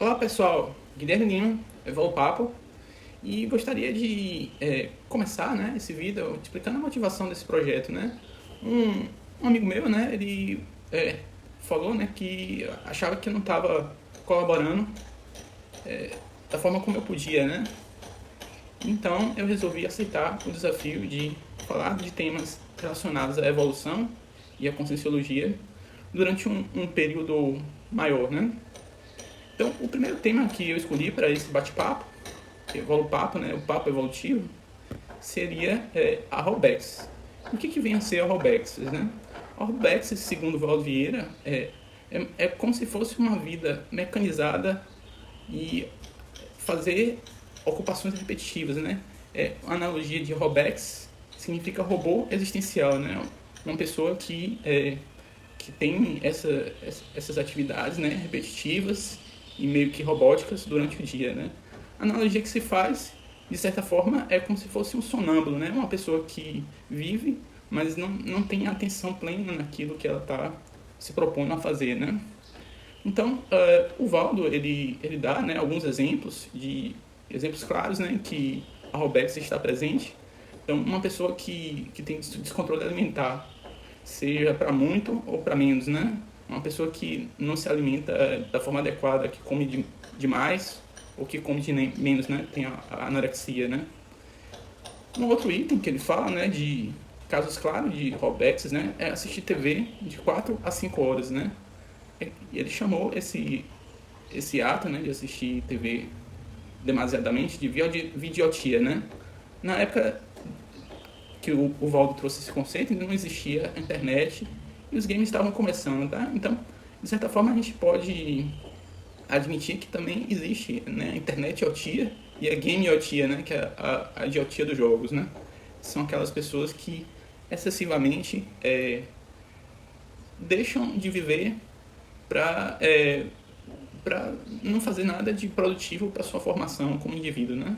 Olá pessoal, Guilherme Lima, Evol Papo, e gostaria de começar, né, esse vídeo explicando a motivação desse projeto, né? Um amigo meu, né, ele falou, né, que achava que eu não estava colaborando da forma como eu podia, né? Então eu resolvi aceitar o desafio de falar de temas relacionados à evolução e à conscienciologia durante um período maior, né? Então, o primeiro tema que eu escolhi para esse bate-papo, Evolupapo, né, o papo evolutivo, seria a Robex. O que vem a ser a Robex? Né? A Robex, segundo Valdo Vieira, é como se fosse uma vida mecanizada e fazer ocupações repetitivas. Né? A analogia de Robex significa robô existencial, né? Uma pessoa que tem essas atividades, né, repetitivas e meio que robóticas durante o dia, né? A analogia que se faz, de certa forma, é como se fosse um sonâmbulo, né? Uma pessoa que vive, mas não tem atenção plena naquilo que ela está se propondo a fazer, né? Então, o Valdo, ele dá, né, alguns exemplos claros, né, que a Robex está presente. Então, uma pessoa que tem descontrole alimentar, seja para muito ou para menos, né? Uma pessoa que não se alimenta da forma adequada, que come demais ou que come de menos, né? Tem a anorexia, né? Um outro item que ele fala, né, de casos claros de Robex, né, é assistir TV de 4 a 5 horas, né? E ele chamou esse ato, né, de assistir TV demasiadamente de vidiotia, né? Na época que o Valdo trouxe esse conceito, ainda não existia a internet e os games estavam começando, tá? Então, de certa forma, a gente pode admitir que também existe, né, a internet idiotia e a game idiotia, né, que é a idiotia dos jogos, né? São aquelas pessoas que excessivamente deixam de viver para para não fazer nada de produtivo para sua formação como indivíduo, né?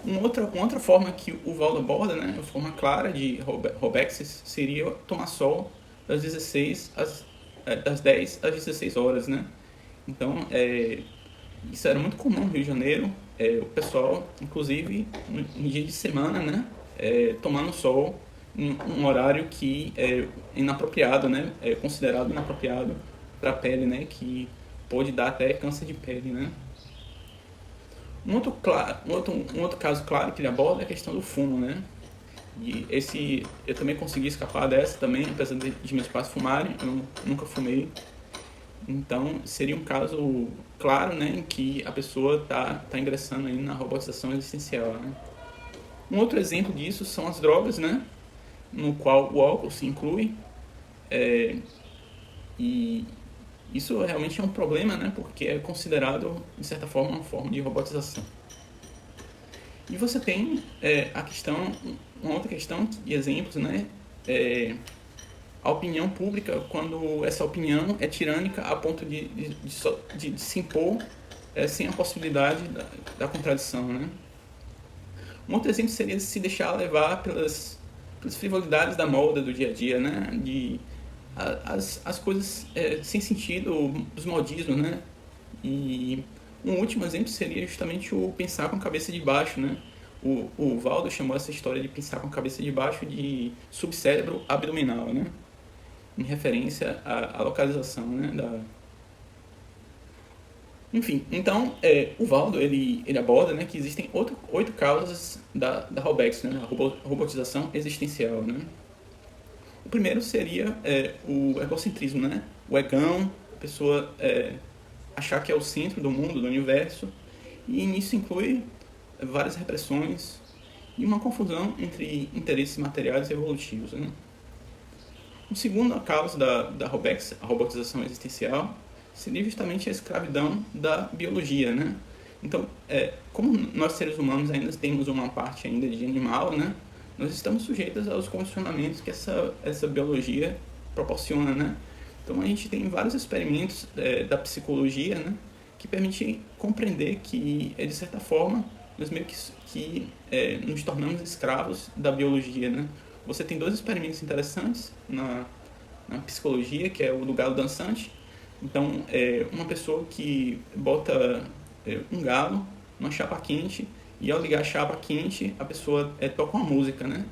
Uma outra forma que o Valdo aborda, né, a forma clara de Robexes, seria tomar sol das 10 às 16 horas, né? Então, isso era muito comum no Rio de Janeiro, o pessoal, inclusive, em dia de semana, né, tomando sol em um horário que é inapropriado, né, é considerado inapropriado para a pele, né, que pode dar até câncer de pele, né? Um outro caso claro que ele aborda é a questão do fumo, né? E eu também consegui escapar dessa também, apesar de meus pais fumarem, eu nunca fumei. Então, seria um caso claro, né, em que a pessoa tá ingressando aí na robotização existencial, né? Um outro exemplo disso são as drogas, né? No qual o álcool se inclui. E isso realmente é um problema, né? Porque é considerado, de certa forma, uma forma de robotização. E você tem uma outra questão de exemplos, né? A opinião pública, quando essa opinião é tirânica a ponto de se impor sem a possibilidade da contradição, né? Um outro exemplo seria se deixar levar pelas frivolidades da moda do dia a dia, né? As coisas sem sentido, os modismos, né? E um último exemplo seria justamente o pensar com a cabeça de baixo, né? O Valdo chamou essa história de pensar com a cabeça de baixo de subcérebro abdominal, né? Em referência à localização, né? Enfim, então, o Valdo, ele aborda, né, que existem 8 causas da Robex, né? A robotização existencial, né? O primeiro seria o egocentrismo, né? O egão, a pessoa achar que é o centro do mundo, do universo, e nisso inclui várias repressões e uma confusão entre interesses materiais e evolutivos, né? A segunda causa da Robex, a robotização existencial, seria justamente a escravidão da biologia, né? Então, como nós seres humanos ainda temos uma parte ainda de animal, né? Nós estamos sujeitos aos condicionamentos que essa biologia proporciona, né? Então a gente tem vários experimentos da psicologia, né, que permitem compreender que, de certa forma, nós meio que nos tornamos escravos da biologia, né? Você tem 2 experimentos interessantes na psicologia, que é o do galo dançante, Então, uma pessoa que bota um galo numa chapa quente e ao ligar a chapa quente, a pessoa toca uma música, né?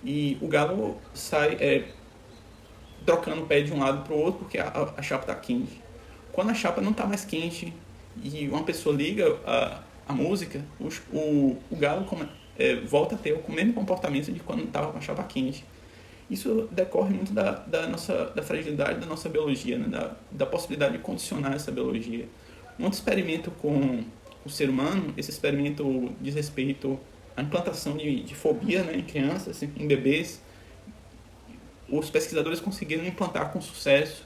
E o galo sai trocando o pé de um lado para o outro porque a chapa está quente. Quando a chapa não está mais quente e uma pessoa liga a música, o galo volta a ter o mesmo comportamento de quando estava com a chapa quente. Isso decorre muito da fragilidade da nossa biologia, né? da possibilidade de condicionar essa biologia. Um outro experimento com o ser humano, esse experimento diz respeito à implantação de fobia, né, em crianças, em bebês. Os pesquisadores conseguiram implantar com sucesso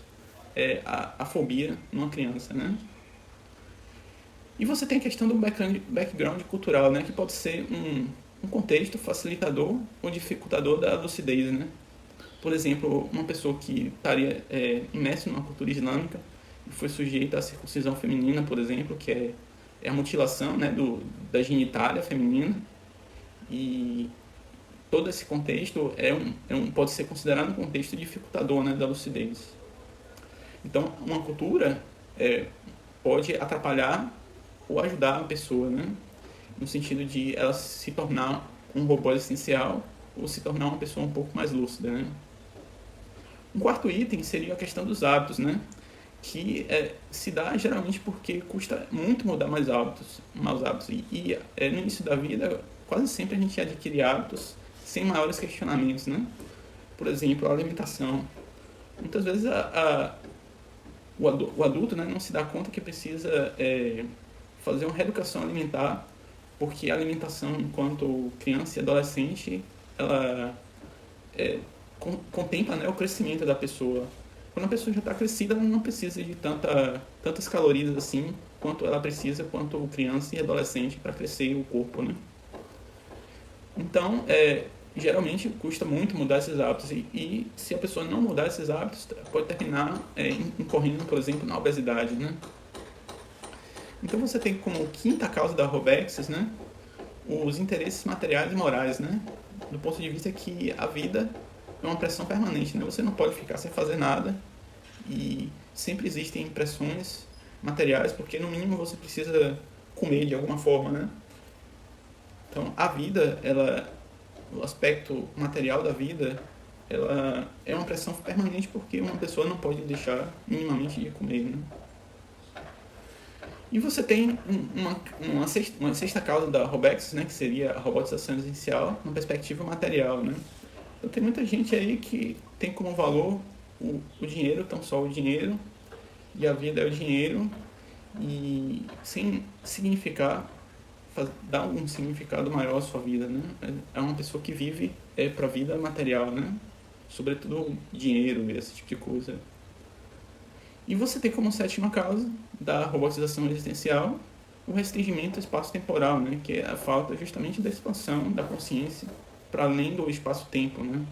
a fobia numa criança, né? E você tem a questão do background cultural, né, que pode ser um contexto facilitador ou dificultador da lucidez, né? Por exemplo, uma pessoa que estaria imersa numa cultura islâmica e foi sujeita à circuncisão feminina, por exemplo, que é a mutilação, né, da genitália feminina, e todo esse contexto pode ser considerado um contexto dificultador, né, da lucidez. Então, uma cultura pode atrapalhar ou ajudar a pessoa, né, no sentido de ela se tornar um robô essencial ou se tornar uma pessoa um pouco mais lúcida, né? Um quarto item seria a questão dos hábitos, né? Que se dá geralmente porque custa muito mudar maus hábitos. E no início da vida, quase sempre a gente adquire hábitos sem maiores questionamentos, né? Por exemplo, a alimentação. Muitas vezes o adulto, né, não se dá conta que precisa fazer uma reeducação alimentar, porque a alimentação, enquanto criança e adolescente, ela contempla, né, o crescimento da pessoa. Quando a pessoa já está crescida, ela não precisa de tantas calorias assim quanto ela precisa quanto criança e adolescente para crescer o corpo, né? Então, geralmente custa muito mudar esses hábitos e se a pessoa não mudar esses hábitos, pode terminar incorrendo, por exemplo, na obesidade, né? Então você tem como quinta causa da Robexis, né, os interesses materiais e morais, né? Do ponto de vista que a vida é uma pressão permanente, né? Você não pode ficar sem fazer nada e sempre existem pressões materiais, porque no mínimo você precisa comer de alguma forma, né? Então a vida, o aspecto material da vida, ela é uma pressão permanente porque uma pessoa não pode deixar minimamente de comer, né? E você tem uma sexta causa da Robexis, né, que seria a robotização essencial na perspectiva material, né? Então tem muita gente aí que tem como valor o dinheiro, tão só o dinheiro, e a vida é o dinheiro, e sem significar, dar algum significado maior à sua vida, né? É uma pessoa que vive para a vida material, né? Sobretudo dinheiro e esse tipo de coisa. E você tem como sétima causa da robotização existencial o restringimento espaço-temporal, né? Que é a falta justamente da expansão da consciência para além do espaço-tempo, né?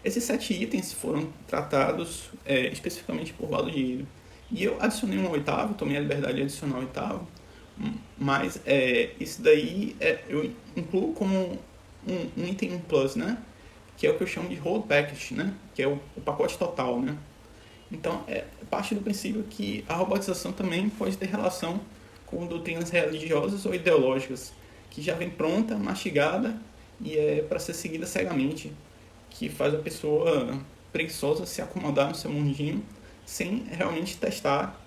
Esses 7 itens foram tratados especificamente por Valdir. E eu adicionei um oitavo, tomei a liberdade de adicionar um oitavo, mas isso daí eu incluo como um item plus, né? Que é o que eu chamo de whole package, né? Que é o pacote total, né? Então, parte do princípio que a robotização também pode ter relação com doutrinas religiosas ou ideológicas, que já vem pronta, mastigada e é para ser seguida cegamente, que faz a pessoa preguiçosa se acomodar no seu mundinho sem realmente testar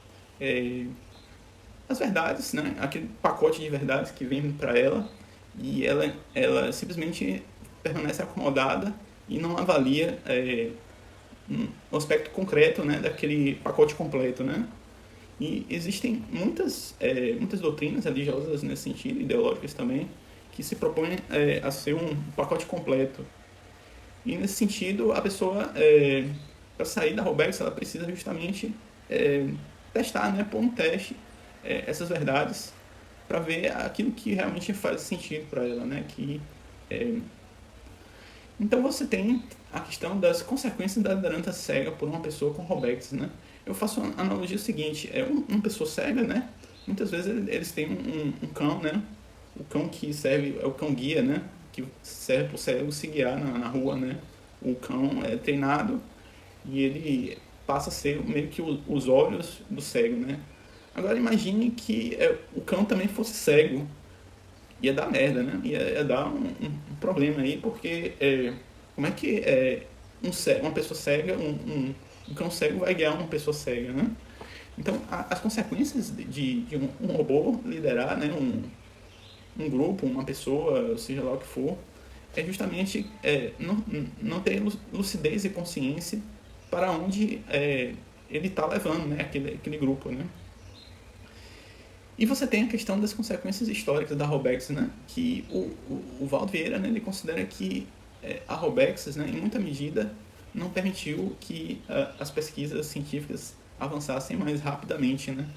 as verdades, né? Aquele pacote de verdades que vem para ela, e ela simplesmente permanece acomodada e não avalia o aspecto concreto, né, daquele pacote completo, né? E existem muitas doutrinas religiosas nesse sentido, ideológicas também, que se propõem a ser um pacote completo. E nesse sentido, a pessoa, para sair da Robex, ela precisa justamente testar, né, pôr um teste essas verdades para ver aquilo que realmente faz sentido para ela, né? Então você tem a questão das consequências da liderança cega por uma pessoa com Robex, né? Eu faço uma analogia seguinte, uma pessoa cega, né? Muitas vezes eles têm um cão, né? O cão que serve, é o cão guia, né? Que serve para o cego se guiar na rua, né? O cão é treinado e ele passa a ser meio que os olhos do cego, né? Agora imagine que o cão também fosse cego. Ia dar merda, né? Ia dar um problema aí, porque como é que uma pessoa cega, um cão cego vai guiar uma pessoa cega, né? Então, as consequências de um robô liderar, né, um grupo, uma pessoa, seja lá o que for, é justamente não ter lucidez e consciência para onde ele está levando, né, aquele grupo, né? E você tem a questão das consequências históricas da Robex, né? Que o Valdo Vieira, né, ele considera que a Robex, né, em muita medida, não permitiu que as pesquisas científicas avançassem mais rapidamente, né?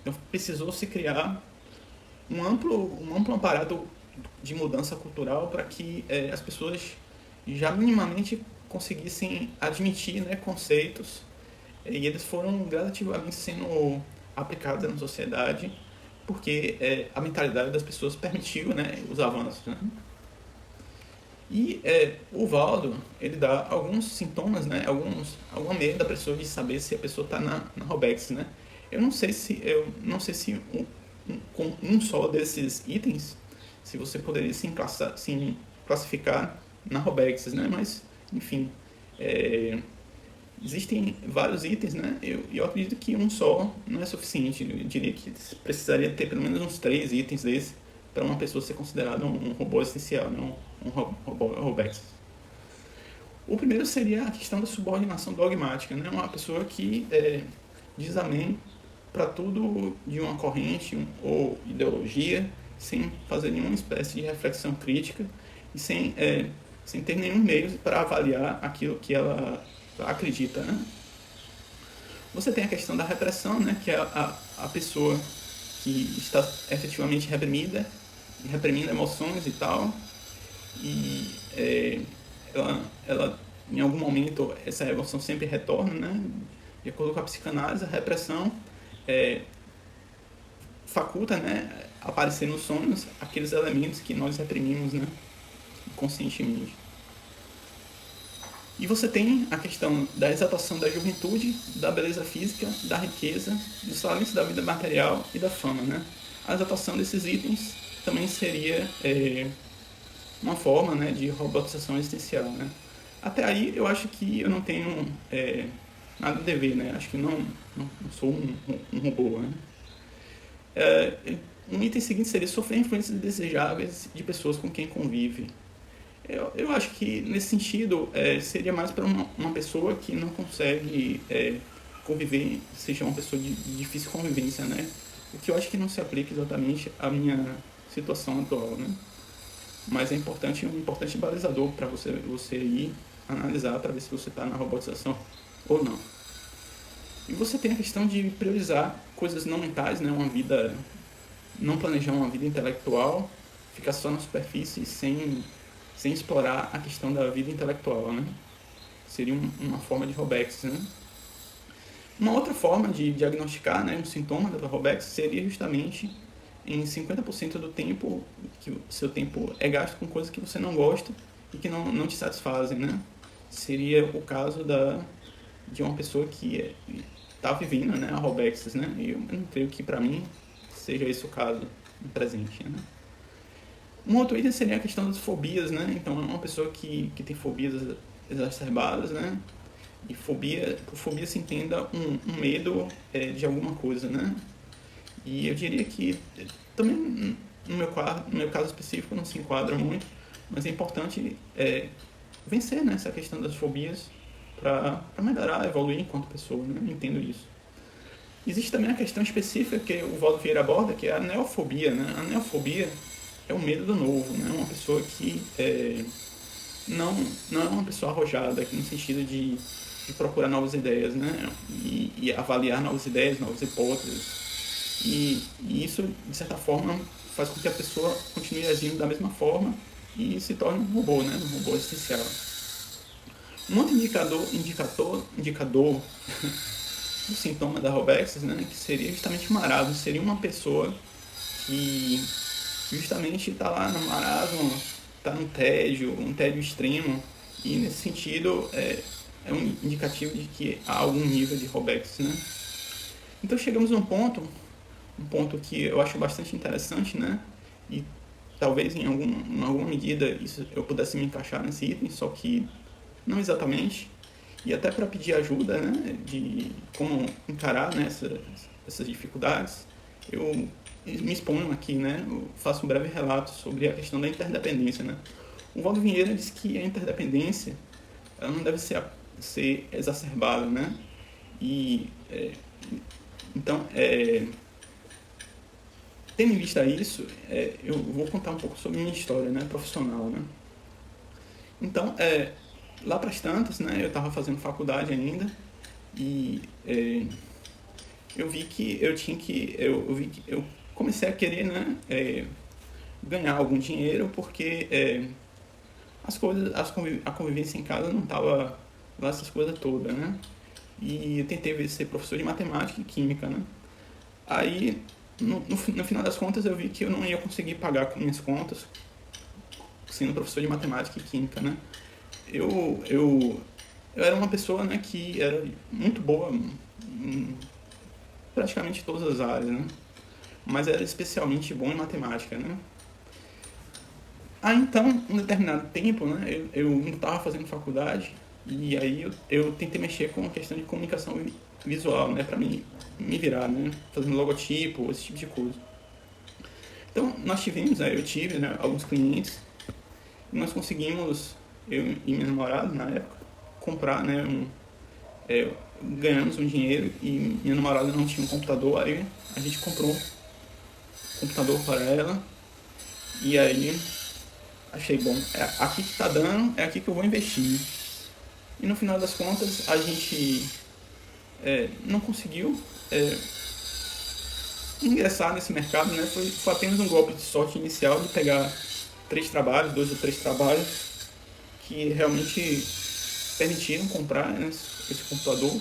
Então precisou se criar um amplo aparato de mudança cultural para que as pessoas já minimamente conseguissem admitir, né, conceitos, e eles foram gradativamente sendo aplicados na sociedade porque a mentalidade das pessoas permitiu, né, os avanços, né? E o Valdo, ele dá alguns sintomas, né, alguma medo da pessoa de saber se a pessoa está na Robex, né? Eu não sei se com um só desses itens, se você poderia se classificar na Robex, né? Mas, enfim, existem vários itens, né? Eu acredito que um só não é suficiente. Eu diria que precisaria ter pelo menos uns 3 itens desses para uma pessoa ser considerada um robô essencial, né? Um robô Robex. O primeiro seria a questão da subordinação dogmática, né? Uma pessoa que diz amém para tudo de uma corrente ou ideologia, sem fazer nenhuma espécie de reflexão crítica e sem ter nenhum meio para avaliar aquilo que ela acredita, né? Você tem a questão da repressão, né? Que é a pessoa que está efetivamente reprimida, reprimindo emoções e tal, e ela em algum momento essa emoção sempre retorna, né? De acordo com a psicanálise, a repressão faculta, né, aparecer nos sonhos aqueles elementos que nós reprimimos, né, conscientemente. E você tem a questão da exaltação da juventude, da beleza física, da riqueza, do silêncio da vida material e da fama, né? A exaltação desses itens também seria uma forma, né, de robotização existencial, né? Até aí eu acho que eu não tenho nada a dever, né? Acho que não sou um robô, né? Um item seguinte seria sofrer influências indesejáveis de pessoas com quem convive. Eu acho que nesse sentido seria mais para uma pessoa que não consegue conviver, seja uma pessoa de difícil convivência, né? O que eu acho que não se aplica exatamente à minha situação atual, né? Mas é importante, um importante balizador para você ir analisar para ver se você está na robotização ou não. E você tem a questão de priorizar coisas não mentais, né? Não planejar uma vida intelectual, ficar só na superfície sem explorar a questão da vida intelectual, né? Seria uma forma de Robex, né? Uma outra forma de diagnosticar, né, um sintoma da Robex seria justamente em 50% do tempo, que o seu tempo é gasto com coisas que você não gosta e que não te satisfazem, né? Seria o caso de uma pessoa que está vivendo, né, a Robex, né? E eu não creio que para mim seja esse o caso no presente, né? Um outro item seria a questão das fobias, né? Então, é uma pessoa que tem fobias exacerbadas, né? E por fobia se entenda um medo de alguma coisa, né? E eu diria que também, no meu caso específico, não se enquadra muito, mas é importante vencer, né, essa questão das fobias para melhorar, evoluir enquanto pessoa, né? Eu entendo isso. Existe também a questão específica que o Valdo Vieira aborda, que é a neofobia, né? A neofobia é o medo do novo, né? Uma pessoa que não é uma pessoa arrojada, no sentido de procurar novas ideias, né? E avaliar novas ideias, novas hipóteses. E isso, de certa forma, faz com que a pessoa continue agindo da mesma forma e se torne um robô, né? Um robô essencial. Um outro indicador do sintoma da Robex, né? Que seria justamente o marasmo. Seria uma pessoa que justamente está lá no marasmo, está no tédio, um tédio extremo, e nesse sentido é um indicativo de que há algum nível de Robex, né? Então chegamos a um ponto que eu acho bastante interessante, né? E talvez em alguma medida isso, eu pudesse me encaixar nesse item, só que não exatamente. E até para pedir ajuda, né, de como encarar, né, essas dificuldades, eu me exponho aqui, né, eu faço um breve relato sobre a questão da interdependência, né. O Valdo Vieira diz que a interdependência ela não deve ser exacerbada, né, e então, tendo em vista isso, eu vou contar um pouco sobre minha história, né, profissional, né. Então, lá para as tantas, né, eu estava fazendo faculdade ainda e eu vi que eu comecei a querer, né, ganhar algum dinheiro porque a convivência em casa não estava lá essas coisas todas, né? E eu tentei ser professor de matemática e química, né? Aí, no final das contas, eu vi que eu não ia conseguir pagar com minhas contas sendo professor de matemática e química, né? Eu era uma pessoa, né, que era muito boa em praticamente todas as áreas, né? Mas era especialmente bom em matemática, né? Aí então, um determinado tempo, né, eu não estava fazendo faculdade e aí eu tentei mexer com a questão de comunicação visual, né, para me virar, né, fazendo logotipo, esse tipo de coisa. Então, nós tivemos, né, eu tive, né, alguns clientes e nós conseguimos, eu e minha namorada na época, comprar, né, ganhamos um dinheiro e minha namorada não tinha um computador, aí a gente comprou um computador para ela e aí achei bom, aqui que tá dando, é aqui que eu vou investir. E no final das contas a gente não conseguiu ingressar nesse mercado, né? Foi apenas um golpe de sorte inicial de pegar 2 ou 3 trabalhos que realmente permitiram comprar, né, esse computador,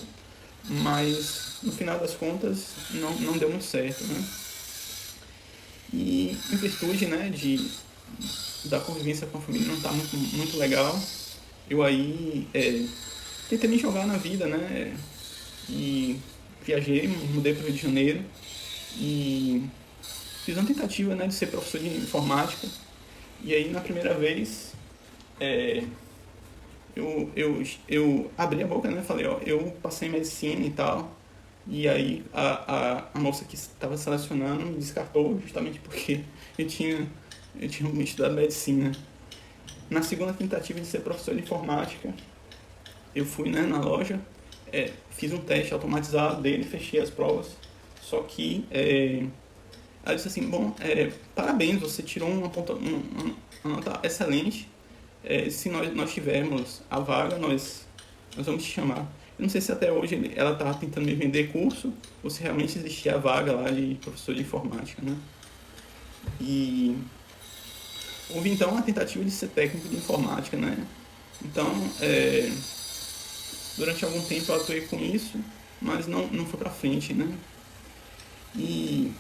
mas no final das contas não deu muito certo, né? E em virtude, né, da convivência com a família não tá muito legal, eu aí tentei me jogar na vida, né? E viajei, mudei para o Rio de Janeiro e fiz uma tentativa, né, de ser professor de informática. E aí na primeira vez eu abri a boca, né? Falei, ó, eu passei em medicina e tal. E aí a moça que estava selecionando me descartou justamente porque eu tinha estudado medicina. Na segunda tentativa de ser professor de informática, eu fui, né, na loja, fiz um teste automatizado dele, fechei as provas. Só que ela disse assim, bom, parabéns, você tirou uma nota excelente. Se nós tivermos a vaga, nós vamos te chamar. Eu não sei se até hoje ela está tentando me vender curso ou se realmente existia a vaga lá de professor de informática, né? E houve então uma tentativa de ser técnico de informática, né? Então, durante algum tempo eu atuei com isso, mas não foi para frente, né? E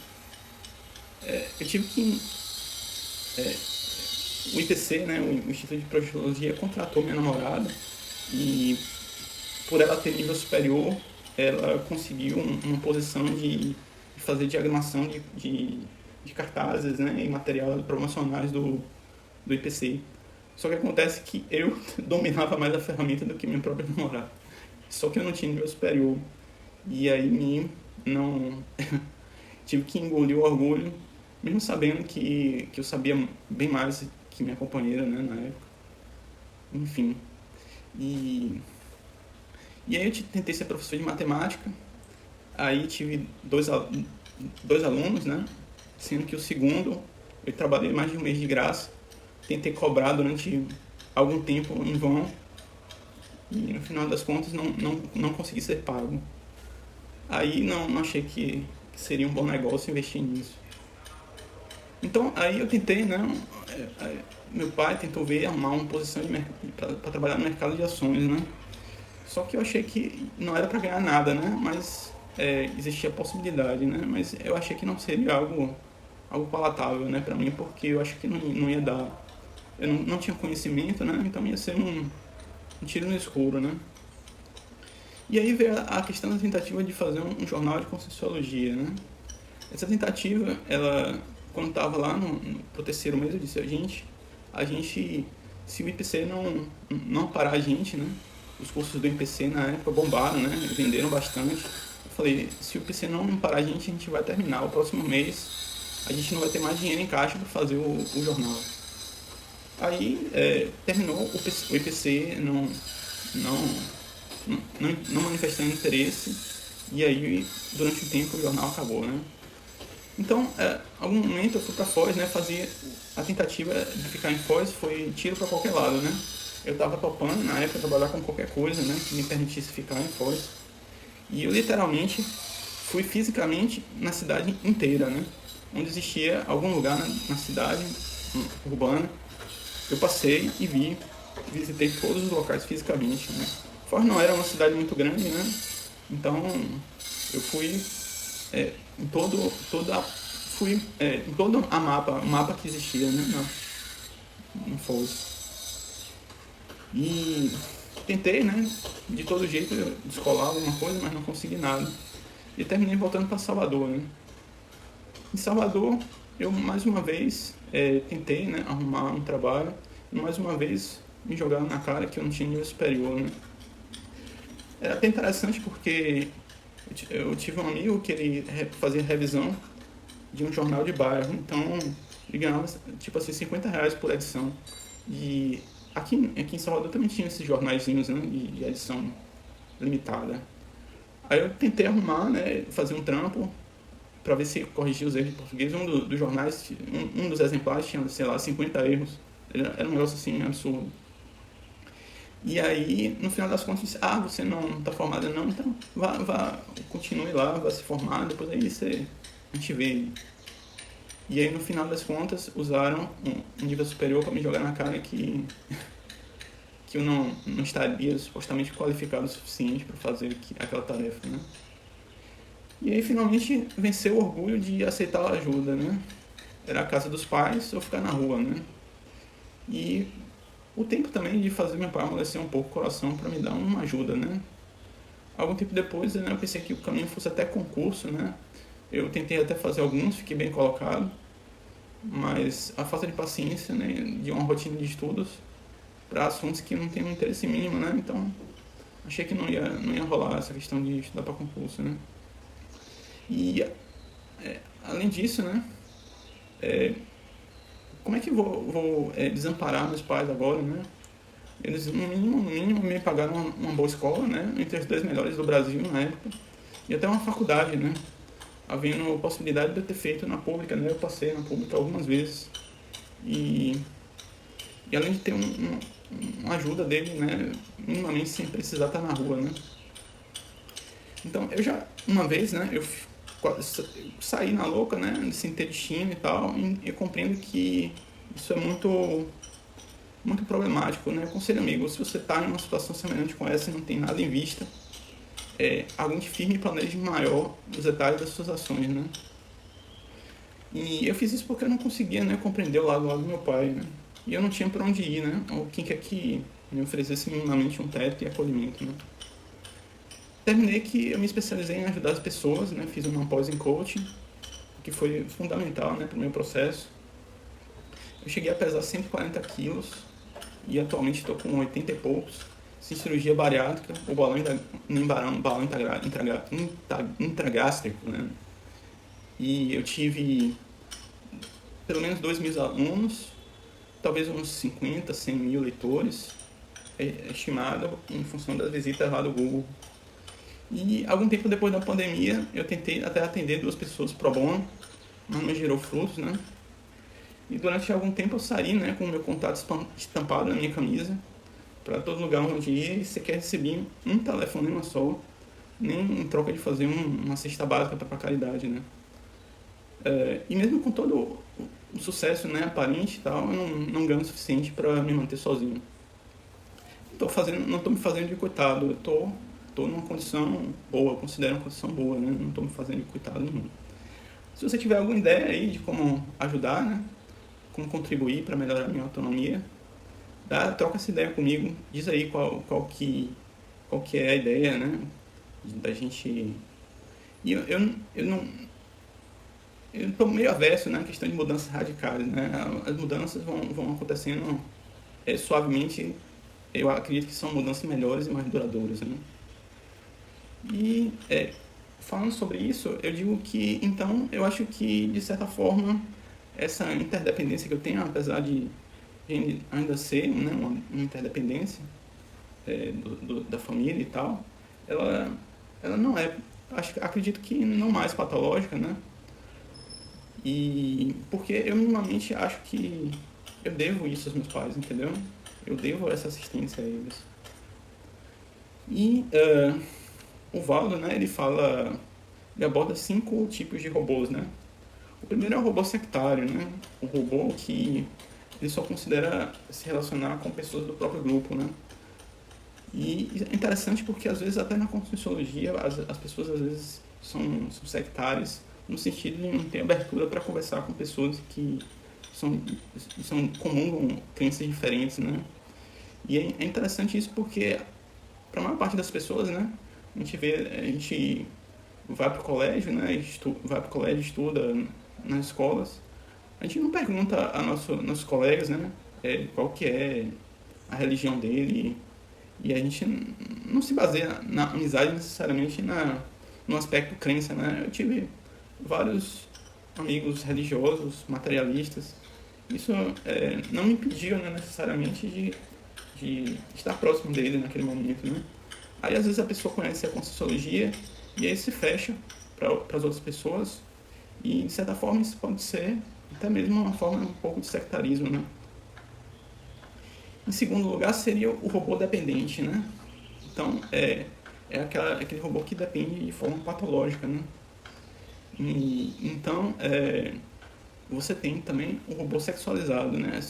eu tive que o IPC, né, o Instituto de Proctologia, contratou minha namorada e por ela ter nível superior, ela conseguiu uma posição de fazer diagramação de cartazes, né, e material promocionais do IPC. Só que acontece que eu dominava mais a ferramenta do que minha própria namorada. Só que eu não tinha nível superior. E aí não tive que engolir o orgulho, mesmo sabendo que eu sabia bem mais que minha companheira, né, na época. Enfim. E aí eu tentei ser professor de matemática. Aí tive dois alunos, né? Sendo que o segundo, eu trabalhei mais de um mês de graça. Tentei cobrar durante algum tempo em vão. E no final das contas não consegui ser pago. Aí não achei que seria um bom negócio investir nisso. Então aí eu tentei, né? Meu pai tentou arrumar uma posição para trabalhar no mercado de ações, né? Só que eu achei que não era para ganhar nada, né? Mas existia a possibilidade, né? Mas eu achei que não seria algo palatável, né, para mim, porque eu acho que não ia dar. Eu não tinha conhecimento, né? Então ia ser um tiro no escuro, né? E aí veio a questão da tentativa de fazer um jornal de Conscienciologia, né? Essa tentativa, ela, quando estava lá pro terceiro mês, eu disse, a gente, se o IPC não parar a gente, né? Os cursos do IPC na época bombaram, né? Venderam bastante. Eu falei, se o IPC não parar a gente vai terminar. O próximo mês, a gente não vai ter mais dinheiro em caixa para fazer o jornal. Aí, terminou, o IPC não manifestando interesse, e aí, durante o tempo, o jornal acabou, né? Então, algum momento eu fui para Foz, né? Fazia a tentativa de ficar em Foz, foi tiro para qualquer lado, né? Eu estava topando, na época, trabalhar com qualquer coisa, né? Que me permitisse ficar em Foz. E eu, literalmente, fui fisicamente na cidade inteira, né? Onde existia algum lugar na cidade urbana. Eu passei e visitei todos os locais fisicamente, né? Foz não era uma cidade muito grande, né? Então, eu fui em todo a mapa que existia, né? Em Foz. E tentei, né? De todo jeito, descolar alguma coisa, mas não consegui nada. E terminei voltando para Salvador, né? Em Salvador, eu mais uma vez tentei, né, arrumar um trabalho. E mais uma vez me jogaram na cara que eu não tinha nível superior, né? Era até interessante porque eu tive um amigo que ele fazia revisão de um jornal de bairro, então ele ganhava tipo assim R$50 por edição. E aqui em Salvador também tinha esses jornaizinhos, né, de edição limitada. Aí eu tentei arrumar, né, fazer um trampo para ver se corrigia os erros de português. Um dos jornais, um dos exemplares tinha, sei lá, 50 erros. Era um negócio assim absurdo. E aí, no final das contas, disse, você não está formada não, então vá, continue lá, vá se formar, depois aí a gente vê. E aí, no final das contas, usaram um nível superior para me jogar na cara que eu não estaria supostamente qualificado o suficiente para fazer aquela tarefa, né? E aí, finalmente, venceu o orgulho de aceitar a ajuda, né? Era a casa dos pais ou ficar na rua, né? E o tempo também de fazer meu pai amolecer um pouco o coração para me dar uma ajuda, né? Algum tempo depois, né, eu pensei que o caminho fosse até concurso, né? Eu tentei até fazer alguns, fiquei bem colocado, mas a falta de paciência, né, de uma rotina de estudos para assuntos que não tem um interesse mínimo, né? Então, achei que não ia rolar essa questão de estudar para concurso, né? E, além disso, né, como é que vou desamparar meus pais agora, né? Eles, no mínimo, me pagaram uma boa escola, né? Entre as 10 melhores do Brasil na época. E até uma faculdade, né? Havendo possibilidade de eu ter feito na pública, né? Eu passei na pública algumas vezes. E além de ter uma ajuda dele, né? Minimamente sem precisar estar na rua, né? Então, eu já, uma vez, né? Eu saí na louca, né? Sem ter destino e tal. E eu compreendo que isso é muito problemático, né? Aconselho, amigo, se você está em uma situação semelhante com essa e não tem nada em vista, aguente firme e planeje maior os detalhes das suas ações, né? E eu fiz isso porque eu não conseguia, né, compreender o lado do meu pai, né? E eu não tinha para onde ir, né? Ou quem quer que me oferecesse minimamente um teto e acolhimento, né? Terminei que eu me especializei em ajudar as pessoas, né? Fiz uma pós em coaching, que foi fundamental, né, para o meu processo. Eu cheguei a pesar 140 quilos e atualmente estou com 80 e poucos, sem cirurgia bariátrica, o balão intragástrico, né? E eu tive pelo menos 2.000 alunos, talvez uns 50, 100 mil leitores, estimado em função das visitas lá do Google. E algum tempo depois da pandemia, eu tentei até atender 2 pessoas pro bono, mas não gerou frutos, né? E durante algum tempo eu saí, né, com o meu contato estampado na minha camisa, para todo lugar onde ia, e sequer recebi um telefonema só, nem em troca de fazer uma cesta básica para caridade, né? E mesmo com todo o sucesso, né, aparente e tal, eu não ganho o suficiente para me manter sozinho. Não estou me fazendo de coitado, eu estou numa condição boa, eu considero uma condição boa, né? Não estou me fazendo de coitado nenhum. Se você tiver alguma ideia aí de como ajudar, né, como contribuir para melhorar a minha autonomia, troca essa ideia comigo, diz aí qual qual que é a ideia, né, da gente... E eu não... Eu estou meio averso na questão de mudanças radicais, né? As mudanças vão acontecendo suavemente. Eu acredito que são mudanças melhores e mais duradouras, né? E falando sobre isso, eu digo que, então, eu acho que, de certa forma, essa interdependência que eu tenho, apesar de ainda ser, né, uma interdependência da família e tal, ela não é, acredito que não mais patológica, né? E porque eu minimamente acho que eu devo isso aos meus pais, entendeu? Eu devo essa assistência a eles. E o Valdo, né, ele aborda 5 tipos de robôs, né? O primeiro é o robô sectário, né? O robô que ele só considera se relacionar com pessoas do próprio grupo, né? E é interessante porque às vezes até na conscienciologia as pessoas às vezes são sectárias no sentido de não ter abertura para conversar com pessoas que são comungam crenças diferentes, né? E é interessante isso porque para a maior parte das pessoas, né, a gente vai para o colégio, né, vai para o colégio, estuda nas escolas, a gente não pergunta a nossos colegas, né, qual que é a religião dele, e a gente não se baseia na amizade necessariamente no aspecto crença, né. Eu tive vários amigos religiosos, materialistas, isso não me impediu, né, necessariamente de estar próximo dele naquele momento, né. Aí às vezes a pessoa conhece a Conscienciologia e aí se fecha para as outras pessoas e de certa forma isso pode ser até mesmo uma forma um pouco de sectarismo, né. Em segundo lugar seria o robô dependente, né. Então aquele robô que depende de forma patológica, né. E, então você tem também o robô sexualizado, né.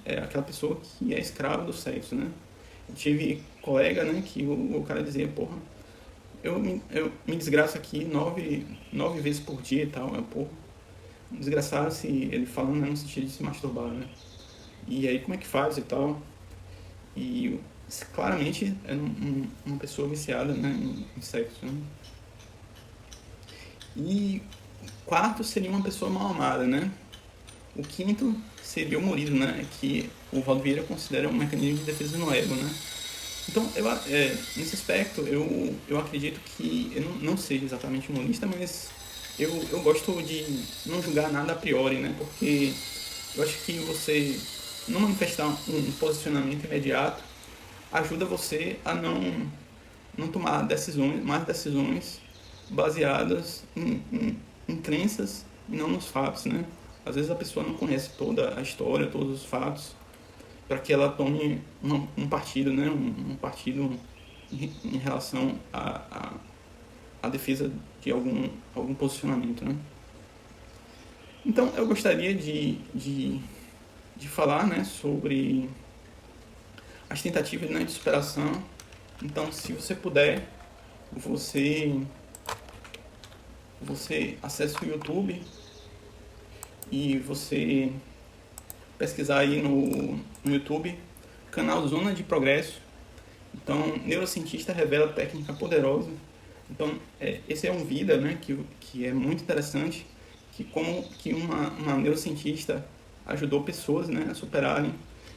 É aquela pessoa que é escrava do sexo, né. Eu tive colega, né, que o cara dizia, porra, eu me desgraço aqui 9 vezes por dia e tal, porra, desgraçado se ele falando, né, no sentido de se masturbar, né, e aí como é que faz e tal, e claramente é uma pessoa viciada, né, em sexo, né. E quarto seria uma pessoa mal amada, né. O quinto seria o humorismo, né, que o Valdo Vieira considera um mecanismo de defesa no ego, né. Então, nesse aspecto, eu acredito que eu não seja exatamente humorista, mas eu gosto de não julgar nada a priori, né? Porque eu acho que você não manifestar um posicionamento imediato ajuda você a não tomar mais decisões baseadas em crenças e não nos fatos, né? Às vezes a pessoa não conhece toda a história, todos os fatos, para que ela tome um partido, né? Um partido em relação à defesa de algum posicionamento, né? Então, eu gostaria de falar, né, sobre as tentativas, né, de superação. Então, se você puder, você acessa o YouTube e você pesquisar aí no YouTube, canal Zona de Progresso. Então, neurocientista revela técnica poderosa. Então, esse é um vídeo, né, que é muito interessante, que como que uma neurocientista ajudou pessoas, né, a superarem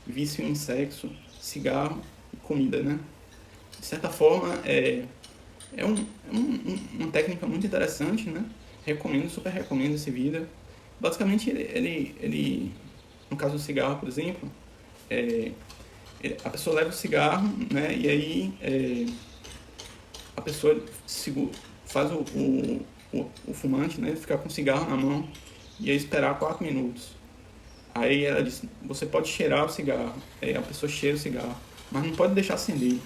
vício em sexo, cigarro e comida, né. De certa forma, uma técnica muito interessante, né. Super recomendo esse vídeo. Basicamente, ele no caso do cigarro, por exemplo, a pessoa leva o cigarro, né, e aí a pessoa faz o fumante, né, ficar com o cigarro na mão e aí esperar 4 minutos. Aí ela diz, você pode cheirar o cigarro. Aí a pessoa cheira o cigarro, mas não pode deixar acender.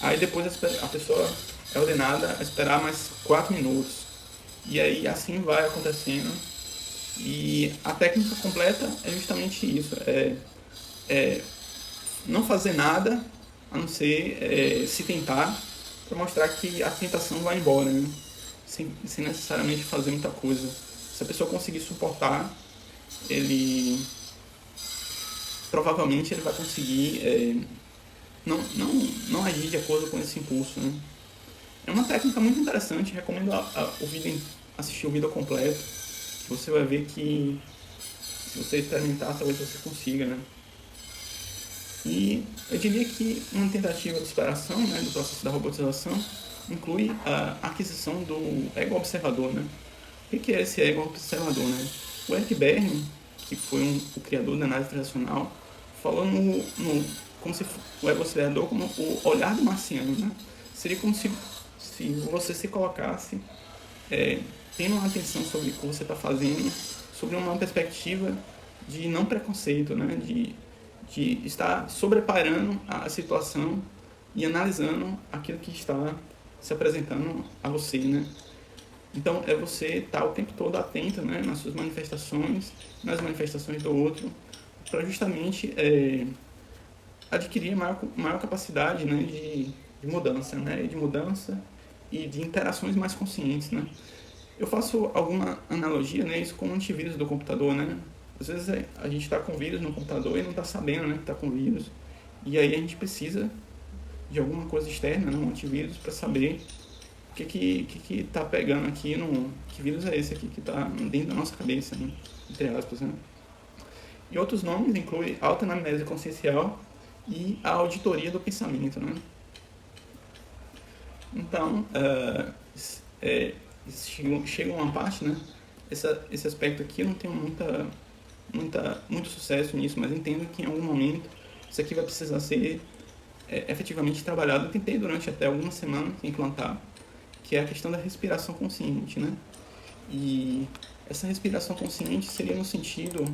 Aí depois a pessoa é ordenada a esperar mais 4 minutos. E aí assim vai acontecendo. E a técnica completa é justamente isso. Não fazer nada, a não ser se tentar, para mostrar que a tentação vai embora, né? Sem necessariamente fazer muita coisa. Se a pessoa conseguir suportar, provavelmente ele vai conseguir não agir de acordo com esse impulso, né? É uma técnica muito interessante, recomendo assistir o vídeo completo, que você vai ver que se você experimentar, talvez você consiga, né? E eu diria que uma tentativa de superação, né, do processo da robotização inclui a aquisição do ego observador, né? O que é esse ego observador, né? O Eric Berne, que foi o criador da análise transacional, falou como se o ego observador como o olhar do marciano, né? Seria como se você se colocasse tendo uma atenção sobre o que você está fazendo, sobre uma perspectiva de não preconceito, né? De estar sobreparando a situação e analisando aquilo que está se apresentando a você, né? Então, é você estar o tempo todo atento, né, nas suas manifestações, nas manifestações do outro, para justamente adquirir maior capacidade, né, de mudança, né, de mudança e de interações mais conscientes, né. Eu faço alguma analogia, né, isso com o antivírus do computador, né. Às vezes a gente está com vírus no computador e não está sabendo, né, que está com vírus. E aí a gente precisa de alguma coisa externa, né, um antivírus, para saber o que tá pegando aqui, que vírus é esse aqui que está dentro da nossa cabeça, né, entre aspas, né. E outros nomes incluem autoanamnese consciencial e a auditoria do pensamento, né. Então, chega uma parte, né, esse aspecto aqui eu não tenho muito sucesso nisso, mas entendo que em algum momento isso aqui vai precisar ser efetivamente trabalhado. Eu tentei durante até algumas semanas implantar, que é a questão da respiração consciente, né? E essa respiração consciente seria no sentido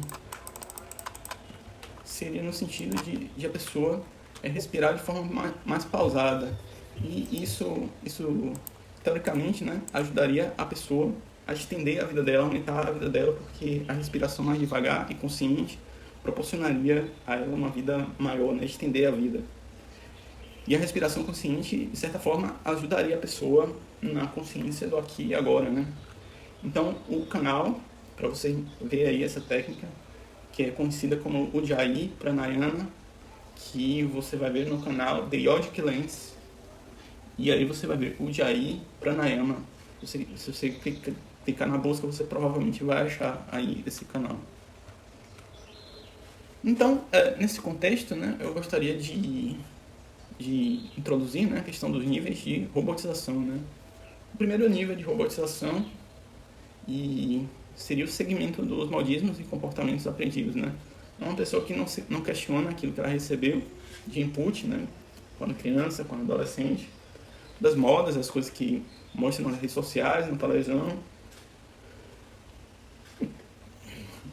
de a pessoa respirar de forma mais pausada. E isso teoricamente, né, ajudaria a pessoa a estender a vida dela, aumentar a vida dela, porque a respiração mais devagar e consciente proporcionaria a ela uma vida maior, né, estender a vida. E a respiração consciente, de certa forma, ajudaria a pessoa na consciência do aqui e agora, né? Então, o canal, para você ver aí essa técnica, que é conhecida como Ujjayi Pranayama, que você vai ver no canal The Yogic Lens, e aí você vai ver Ujjayi Pranayama. Se você clicar na busca, você provavelmente vai achar aí esse canal. Então, nesse contexto, né, eu gostaria de introduzir, né, a questão dos níveis de robotização, né. O primeiro nível de robotização seria o segmento dos modismos e comportamentos aprendidos, né. É uma pessoa que não questiona aquilo que ela recebeu de input, né, quando criança, quando adolescente, das modas, as coisas que mostram nas redes sociais, na televisão.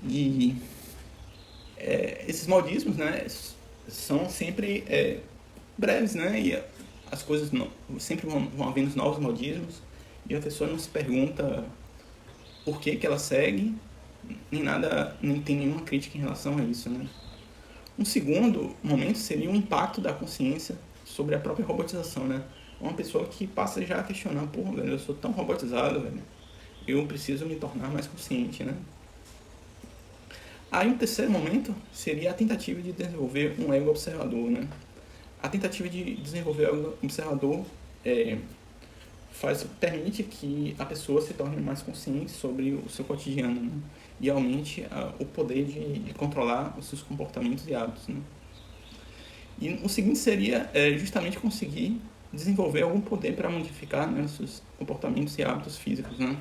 E esses modismos, né, são sempre breves, né, e as coisas sempre vão havendo novos modismos, e a pessoa não se pergunta por que ela segue, nem tem nenhuma crítica em relação a isso, né. Um segundo momento seria o impacto da consciência sobre a própria robotização, né. Uma pessoa que passa já a questionar, velho, eu sou tão robotizado, velho, eu preciso me tornar mais consciente, né. Aí um terceiro momento seria a tentativa de desenvolver um ego observador, né. A tentativa de desenvolver o ego observador permite que a pessoa se torne mais consciente sobre o seu cotidiano, né, e aumente o poder de controlar os seus comportamentos e hábitos, né. E o seguinte seria justamente conseguir desenvolver algum poder para modificar, né, os seus comportamentos e hábitos físicos, né.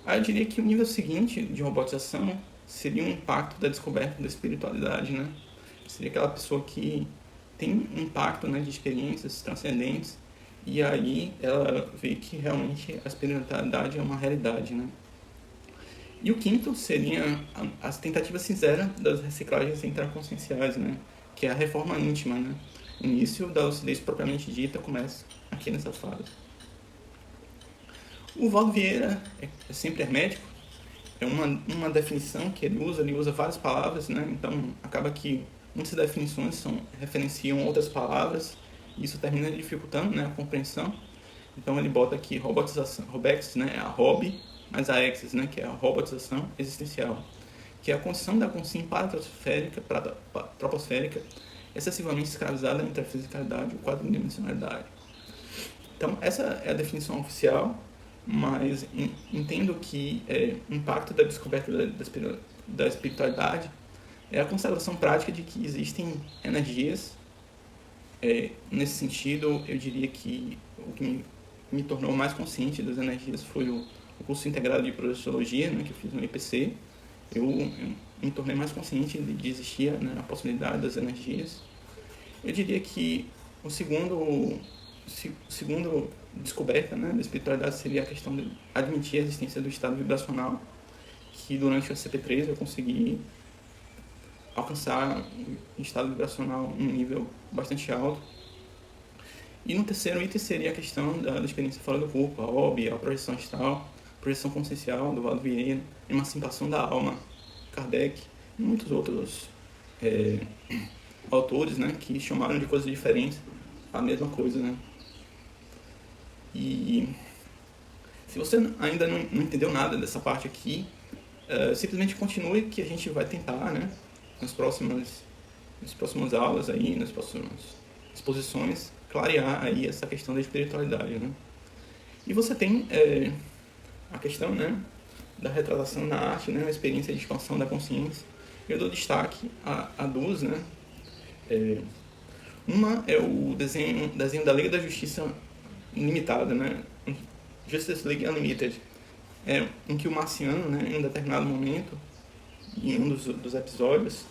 Aí eu diria que o nível seguinte de robotização seria um impacto da descoberta da espiritualidade, né. Seria aquela pessoa que tem um impacto, né, de experiências transcendentes, e aí ela vê que realmente a espiritualidade é uma realidade, né. E o quinto seria as tentativas sinceras das reciclagens intraconscienciais, né, que é a reforma íntima, né. O início da lucidez propriamente dita começa aqui nessa fase. O Valdo Vieira é sempre hermético, é uma definição que ele usa várias palavras, né? Então acaba que muitas definições referenciam outras palavras, e isso termina dificultando, né, a compreensão. Então ele bota aqui robotização, robex, né, é a hobby, mas a exis, né, que é a robotização existencial, que é a condição da consciência paratroposférica excessivamente escravizada entre a fisicalidade e a quadridimensionalidade. Então, essa é a definição oficial, mas entendo que o impacto da descoberta da espiritualidade é a constatação prática de que existem energias. Nesse sentido, eu diria que o que me tornou mais consciente das energias foi o curso integrado de projeciologia, né, que eu fiz no IPC. Eu me tornei mais consciente de existir, né, a possibilidade das energias. Eu diria que o segundo descoberta, né, da espiritualidade seria a questão de admitir a existência do estado vibracional, que durante o CP3 eu consegui alcançar um estado vibracional em um nível bastante alto. E no terceiro item seria a questão da experiência fora do corpo, a OB, a projeção astral, projeção consciencial do Valdo Vieira, emancipação da alma, Kardec e muitos outros autores, né, que chamaram de coisas diferentes a mesma coisa, né? E se você ainda não entendeu nada dessa parte aqui, simplesmente continue, que a gente vai tentar, né, nas próximas aulas aí, nas próximas exposições, clarear aí essa questão da espiritualidade, né? E você tem a questão, né, da retratação na arte, né, a experiência de expansão da consciência. Eu dou destaque a duas, né? Uma é o desenho da Liga da Justiça Limitada, né? Justice League Unlimited, em que o Marciano, né, em um determinado momento, em um dos episódios,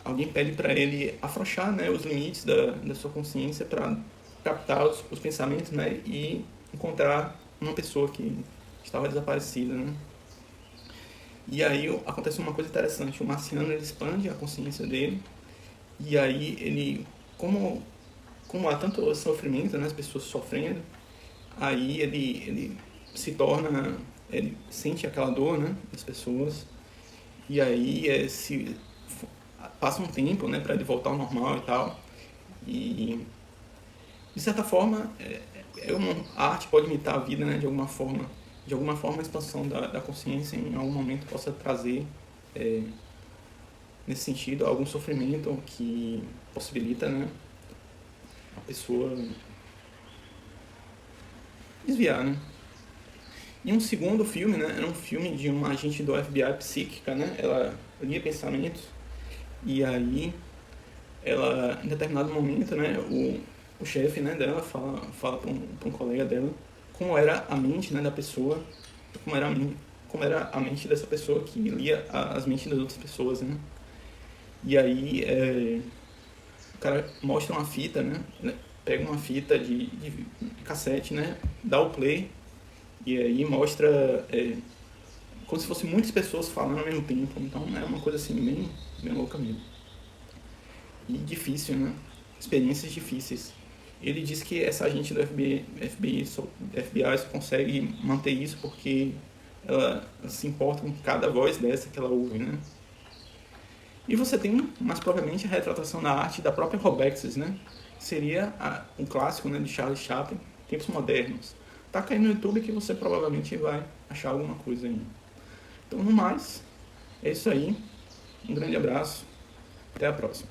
alguém pede para ele afrouxar, né, os limites da sua consciência para captar os pensamentos, né, e encontrar uma pessoa que estava desaparecida, né? E aí acontece uma coisa interessante, o Marciano ele expande a consciência dele, e aí ele, como há tanto sofrimento, né, as pessoas sofrendo, aí ele se torna, ele sente aquela dor, né, das pessoas, e aí se passa um tempo, né, para ele voltar ao normal e tal, e de certa forma a arte pode imitar a vida, né, de alguma forma a expansão da consciência em algum momento possa trazer nesse sentido algum sofrimento que possibilita, né, a pessoa desviar, né? E um segundo filme, né, era um filme de uma agente do FBI psíquica, né? Ela lia pensamentos e aí ela, em determinado momento, né, o chefe, né, dela fala para um colega dela como era a mente, né, da pessoa, como era a mente dessa pessoa que lia as mentes das outras pessoas, né? E aí o cara mostra uma fita, né? Pega uma fita de cassete, né? Dá o play e aí mostra como se fossem muitas pessoas falando ao mesmo tempo. Então é uma coisa assim bem louca mesmo. E difícil, né? Experiências difíceis. Ele diz que essa agente do FBI só consegue manter isso porque ela se importa com cada voz dessa que ela ouve, né? E você tem, mais propriamente, a retratação da arte da própria Robexis, né? Seria um clássico, né, de Charles Chaplin, Tempos Modernos. Tá caindo no YouTube que você provavelmente vai achar alguma coisa aí. Então, no mais, é isso aí. Um grande abraço. Até a próxima.